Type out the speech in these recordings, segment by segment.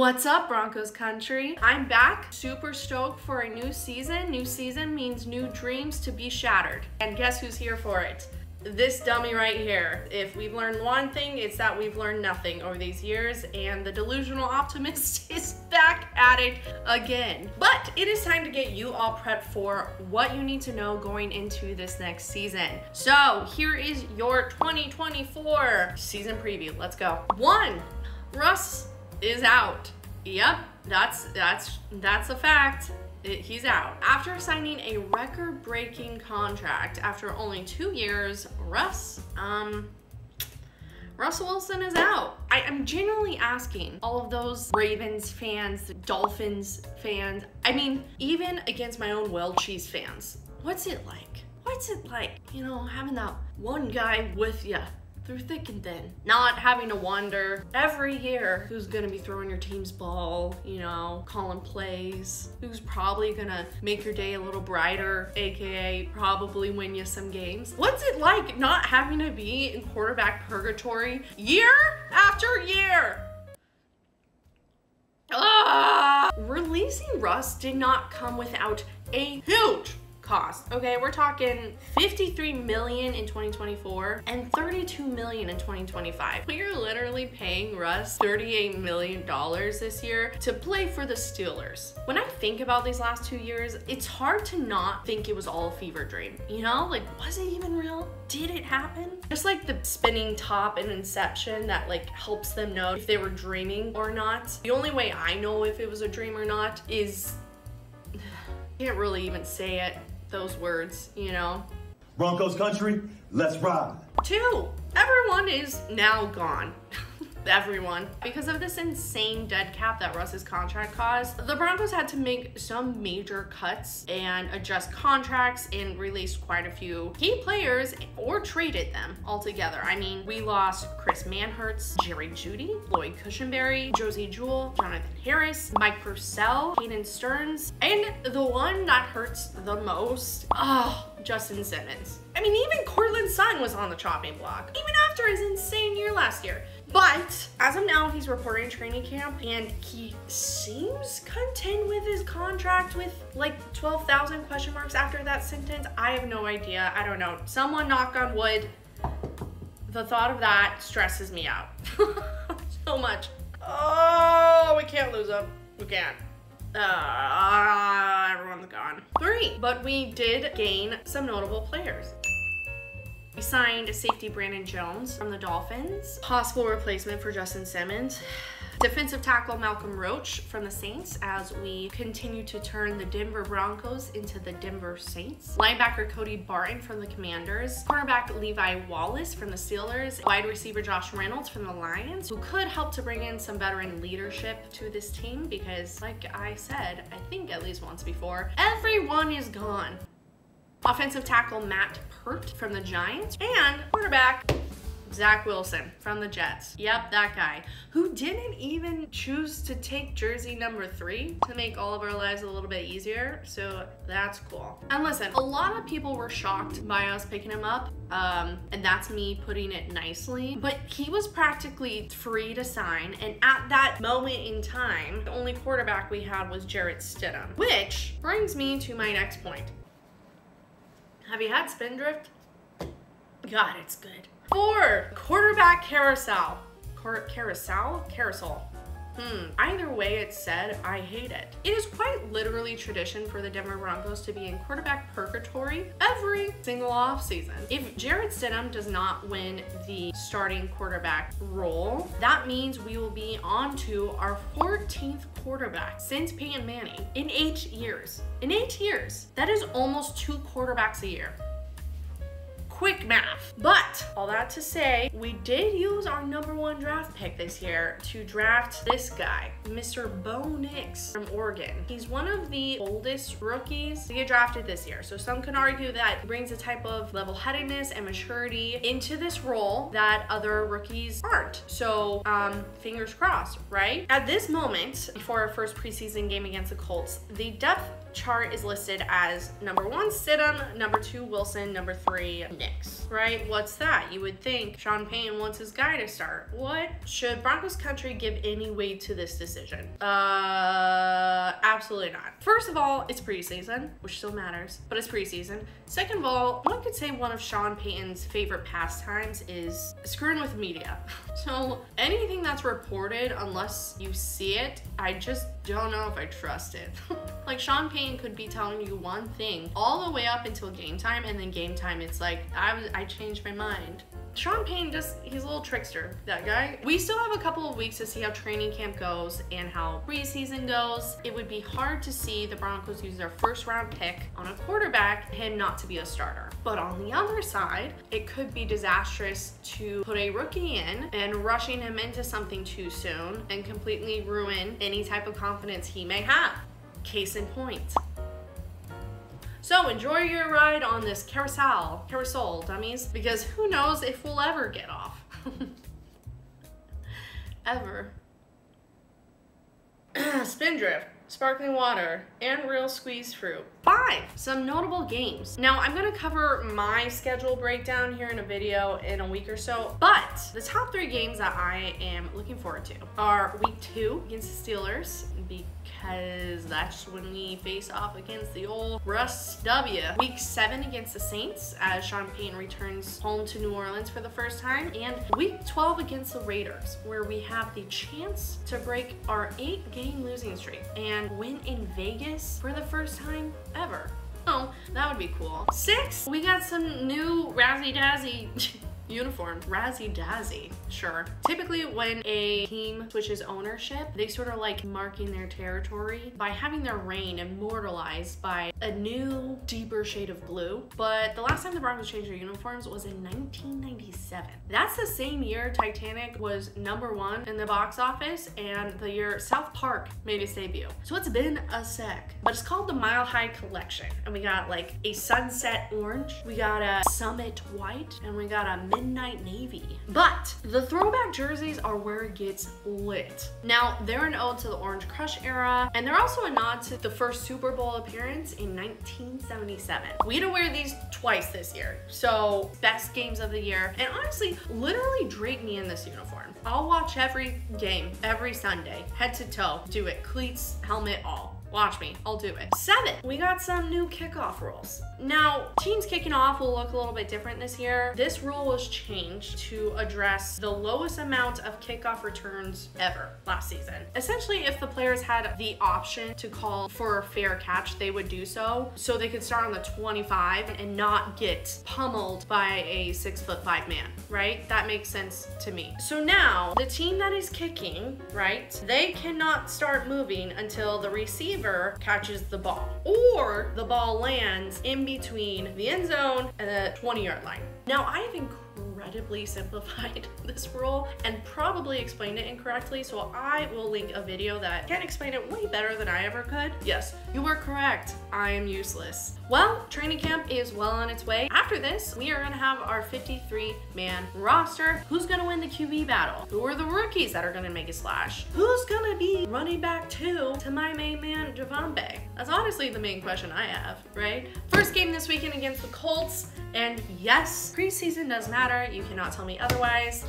What's up, Broncos country? I'm back, super stoked for a new season. New season means new dreams to be shattered. And guess who's here for it? This dummy right here. If we've learned one thing, it's that we've learned nothing over these years, and the delusional optimist is back at it again. But it is time to get you all prepped for what you need to know going into this next season. So here is your 2024 season preview. Let's go. 1, Russ is out. Yep, that's a fact. He's out. After signing a record-breaking contract after only 2 years, Russell Wilson is out. I'm genuinely asking all of those Ravens fans, Dolphins fans, I mean, even against my own will, Chiefs fans, what's it like? What's it like, you know, having that one guy with you through thick and thin, not having to wonder every year who's gonna be throwing your team's ball, you know, calling plays, who's probably gonna make your day a little brighter, aka probably win you some games. What's it like not having to be in quarterback purgatory year after year? Releasing Russ did not come without a huge cost. Okay, we're talking $53 million in 2024 and $32 million in 2025. We are literally paying Russ $38 million this year to play for the Steelers. When I think about these last 2 years, it's hard to not think it was all a fever dream. You know, like, was it even real? Did it happen? Just like the spinning top in Inception that like helps them know if they were dreaming or not. The only way I know if it was a dream or not is, can't really even say it, those words, you know. Broncos country, let's ride. 2, everyone is now gone. Everyone. Because of this insane dead cap that Russ's contract caused, the Broncos had to make some major cuts and adjust contracts and released quite a few key players or traded them altogether. I mean, we lost Chris Manhertz, Jerry Jeudy, Lloyd Cushenberry, Josie Jewell, Jonathan Harris, Mike Purcell, Hayden Stearns, and the one that hurts the most, Justin Simmons. I mean, even Cortland Sutton was on the chopping block, even after his insane year last year. But as of now, he's reporting training camp and he seems content with his contract with like 12,000 question marks after that sentence. I have no idea. I don't know. Someone knock on wood. The thought of that stresses me out so much. Oh, we can't lose him. We can't. Everyone's gone. 3, but we did gain some notable players. We signed safety Brandon Jones from the Dolphins, possible replacement for Justin Simmons. Defensive tackle Malcolm Roach from the Saints as we continue to turn the Denver Broncos into the Denver Saints. Linebacker Cody Barton from the Commanders. Cornerback Levi Wallace from the Steelers. Wide receiver Josh Reynolds from the Lions, who could help to bring in some veteran leadership to this team because, like I said, I think at least once before, everyone is gone. Offensive tackle Matt Peart from the Giants, and quarterback Zach Wilson from the Jets. Yep, that guy, who didn't even choose to take jersey number 3 to make all of our lives a little bit easier, so that's cool. And listen, a lot of people were shocked by us picking him up, and that's me putting it nicely, but he was practically free to sign, and at that moment in time, the only quarterback we had was Jarrett Stidham, which brings me to my next point. Have you had Spindrift? God, it's good. 4, quarterback carousel. Carousel? Either way it's said, I hate it. It is quite literally tradition for the Denver Broncos to be in quarterback purgatory every single offseason. If Jarrett Stidham does not win the starting quarterback role, that means we will be on to our 14th quarterback since Peyton Manning in 8 years. In 8 years, that is almost 2 quarterbacks a year. Quick math. But all that to say, we did use our #1 draft pick this year to draft this guy, Mr. Bo Nix from Oregon. He's one of the oldest rookies to get drafted this year. So some can argue that he brings a type of level-headedness and maturity into this role that other rookies aren't. So fingers crossed, right? At this moment, before our first preseason game against the Colts, the depth chart is listed as number 1, Stidham, number 2, Wilson, number 3, Nix, right? What's that? You would think Sean Payton wants his guy to start. What? Should Broncos country give any weight to this decision? Absolutely not. First of all, it's preseason, which still matters, but it's preseason. Second of all, one could say one of Sean Payton's favorite pastimes is screwing with media. So anything that's reported, unless you see it, I just don't know if I trust it. Like, Sean Payton could be telling you one thing all the way up until game time, and then game time it's like, I changed my mind. Sean Payton he's a little trickster, that guy. We still have a couple of weeks to see how training camp goes and how preseason goes. It would be hard to see the Broncos use their first round pick on a quarterback and him not to be a starter. But on the other side, it could be disastrous to put a rookie in and rushing him into something too soon and completely ruin any type of confidence he may have. Case in point. So enjoy your ride on this carousel, dummies, because who knows if we'll ever get off. Ever. Spindrift, sparkling water, and real squeezed fruit. 5, some notable games. Now, I'm gonna cover my schedule breakdown here in a video in a week or so, but the top 3 games that I am looking forward to are week 2 against the Steelers, because that's when we face off against the old Russ W. Week 7 against the Saints, as Sean Payton returns home to New Orleans for the first time, and week 12 against the Raiders, where we have the chance to break our 8-game losing streak and win in Vegas for the first time ever. Oh, that would be cool. 6, we got some new Razzie-Dazzy uniforms. Razzie-Dazzy, sure. Typically when a team switches ownership, they sort of like marking their territory by having their reign immortalized by a new, deeper shade of blue. But the last time the Broncos changed their uniforms was in 1997. That's the same year Titanic was #1 in the box office and the year South Park made its debut. So it's been a sec. But it's called the Mile High Collection. And we got like a sunset orange, we got a summit white, and we got a midnight navy. But the throwback jerseys are where it gets lit. Now, they're an ode to the Orange Crush era, and they're also a nod to the first Super Bowl appearance in 1977. We had to wear these twice this year, so best games of the year. And honestly, literally drape me in this uniform. I'll watch every game, every Sunday, head to toe, do it, cleats, helmet, all. Watch me, I'll do it. 7, we got some new kickoff rules. Now, teams kicking off will look a little bit different this year. This rule was changed to address the lowest amount of kickoff returns ever last season. Essentially, if the players had the option to call for a fair catch, they would do so they could start on the 25 and not get pummeled by a 6'5" man, right? That makes sense to me. So now, the team that is kicking, right, they cannot start moving until the receiver catches the ball, or the ball lands in between the end zone and the 20-yard line. Now, I have incredibly simplified this rule and probably explained it incorrectly, so I will link a video that can explain it way better than I ever could. Yes, you were correct. I am useless. Well, training camp is well on its way. After this, we are gonna have our 53-man roster. Who's gonna win the QB battle? Who are the rookies that are gonna make a splash? Who's gonna be running back 2 to my main man, Javonte? That's honestly the main question I have, right? First game this weekend against the Colts, and yes, preseason does matter. You cannot tell me otherwise.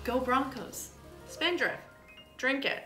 Go Broncos. Spindrift. Drink it.